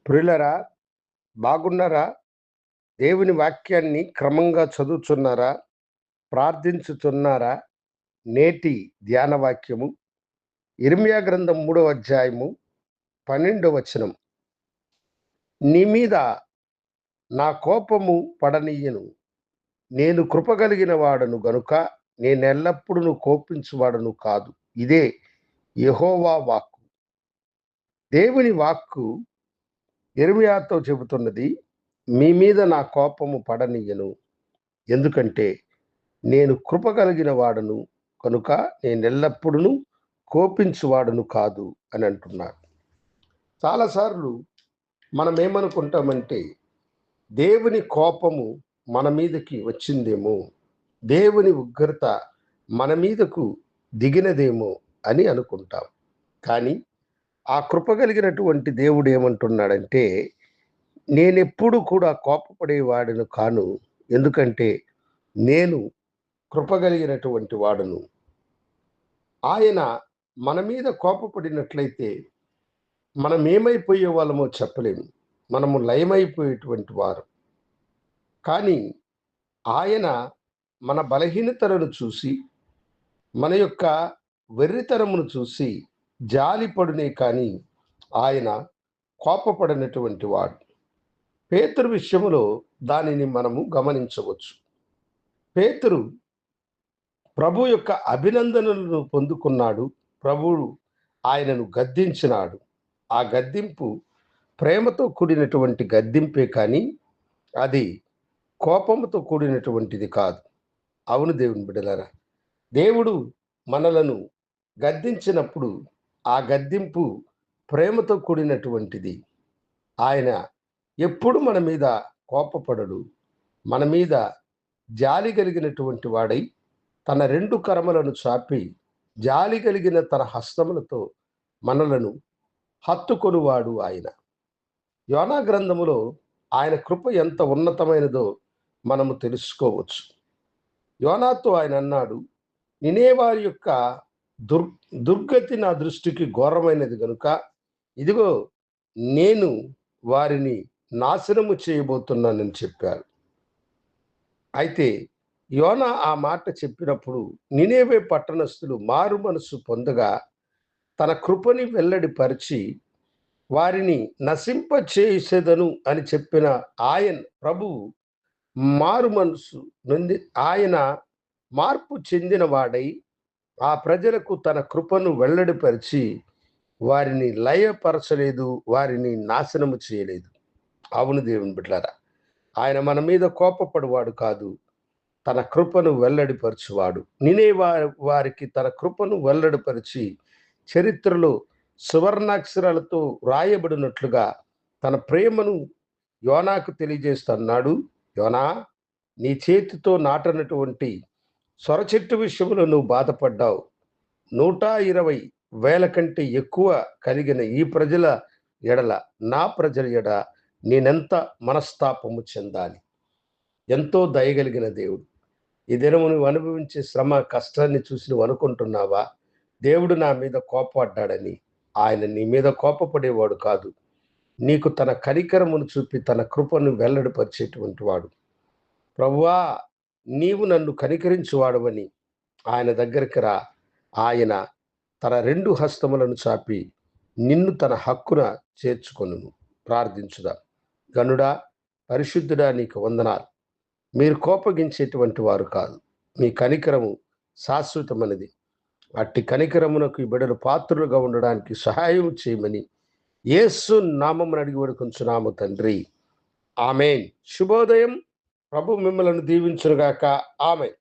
ప్రియులరా, బాగున్నారా? దేవుని వాక్యాన్ని క్రమంగా చదువుచున్నారా? ప్రార్థించుచున్నారా? నేటి ధ్యాన వాక్యము ఇర్మీయా గ్రంథం 3వ అధ్యాయము 12వ వచనం. నీ మీద నా కోపము పడనీయను. నేను కృప కలిగిన వాడను గనుక నేనెల్లప్పుడూ కోపించువాడను కాదు. ఇదే యెహోవా వాక్కు. దేవుని వాక్కు ఇర్మీయాతో చెబుతున్నది, మీ మీద నా కోపము పడనీయను. ఎందుకంటే నేను కృప కలిగిన వాడను కనుక నేనెల్లప్పుడూ కోపించువాడను కాదు అని అంటున్నాడు. చాలాసార్లు మనం ఏమనుకుంటామంటే, దేవుని కోపము మన మీదకి వచ్చిందేమో, దేవుని ఉగ్రత మన మీదకు దిగినదేమో అని అనుకుంటాం. కానీ ఆ కృప కలిగినటువంటి దేవుడు ఏమంటున్నాడంటే, నేనెప్పుడు కూడా కోపపడేవాడిని కాను. ఎందుకంటే నేను కృప కలిగినటువంటి వాడును. ఆయన మన మీద కోపపడినట్లయితే మనం ఏమైపోయే వాళ్ళమో చెప్పలేము. మనము లయమైపోయేటువంటి వారు. కానీ ఆయన మన బలహీనతలను చూసి, మన యొక్క వెర్రితనమును చూసి జాలిపడునే కానీ ఆయన కోపపడినటువంటి వాడు. పేతురు విషయములో దానిని మనము గమనించవచ్చు. పేతురు ప్రభు యొక్క అభినందనలను పొందుకున్నాడు. ప్రభువు ఆయనను గద్దించినాడు. ఆ గద్దింపు ప్రేమతో కూడినటువంటి గద్దింపే కానీ అది కోపముతో కూడినటువంటిది కాదు. అవును దేవుని బిడ్డలారా, దేవుడు మనలను గద్దించినప్పుడు ఆ గద్దింపు ప్రేమతో కూడినటువంటిది. ఆయన ఎప్పుడు మన మీద కోపపడడు. మన మీద జాలి కలిగినటువంటి వాడై తన 2 కరములను చాపి జాలి కలిగిన తన హస్తములతో మనలను హత్తుకొనువాడు ఆయన. యోనా గ్రంథములో ఆయన కృప ఎంత ఉన్నతమైనదో మనము తెలుసుకోవచ్చు. యోనాతో ఆయన అన్నాడు, నినేవారి యొక్క దుర్గతి నా దృష్టికి ఘోరమైనది గనుక ఇదిగో నేను వారిని నాశనము చేయబోతున్నానని చెప్పారు. అయితే యోనా ఆ మాట చెప్పినప్పుడు నినేవే పట్టణస్థులు మారు మనసు పొందగా తన కృపని వెల్లడిపరిచి వారిని నశింపచేసేదను అని చెప్పిన ఆయన ప్రభువు మారు మనసు నొంది ఆయన మార్పు చెందిన వాడై ఆ ప్రజలకు తన కృపను వెల్లడిపరిచి వారిని లయపరచలేదు, వారిని నాశనము చేయలేదు. అవును దేవుని బిడ్డలారా, ఆయన మన మీద కోపపడువాడు కాదు, తన కృపను వెల్లడిపరచువాడు. వారికి తన కృపను వెల్లడిపరిచి చరిత్రలో సువర్ణాక్షరాలతో రాయబడినట్లుగా తన ప్రేమను యోనాకు తెలియజేస్తున్నాడు. యోనా, నీ చేతితో నాటనటువంటి సొర చెట్టు విషయంలో నువ్వు బాధపడ్డావు. 120,000 కంటే ఎక్కువ కలిగిన ఈ ప్రజల ఎడల, నా ప్రజల ఎడ నేనెంత మనస్తాపము చెందాలి. ఎంతో దయగలిగిన దేవుడు. ఈ దినము నువ్వు అనుభవించే శ్రమ, కష్టాన్ని చూసి నువ్వు అనుకుంటున్నావా, దేవుడు నా మీద కోపపడ్డాడని? ఆయన నీ మీద కోపపడేవాడు కాదు. నీకు తన కనికరమును చూపి తన కృపను వెల్లడిపరిచేటువంటి వాడు. ప్రభువా, నీవు నన్ను కనికరించువాడవని ఆయన దగ్గరికి రా. ఆయన తన 2 హస్తములను చాపి నిన్ను తన హక్కున చేర్చుకొనును. ప్రార్థించుదాం. గనుడా, పరిశుద్ధుడా, నీకు వందనాలు. మీరు కోపగించేటువంటి వారు కాదు. మీ కనికరము శాశ్వతమైనది. అట్టి కనికరమునకు ఈ బిడ్డలు పాత్రులుగా ఉండడానికి సహాయం చేయమని యేసు నామమున అడిగి వేడుకొంచున్నాము తండ్రి. ఆమేన్. శుభోదయం. ప్రభు మిమ్మలను దీవించునుగాక. ఆమేన్.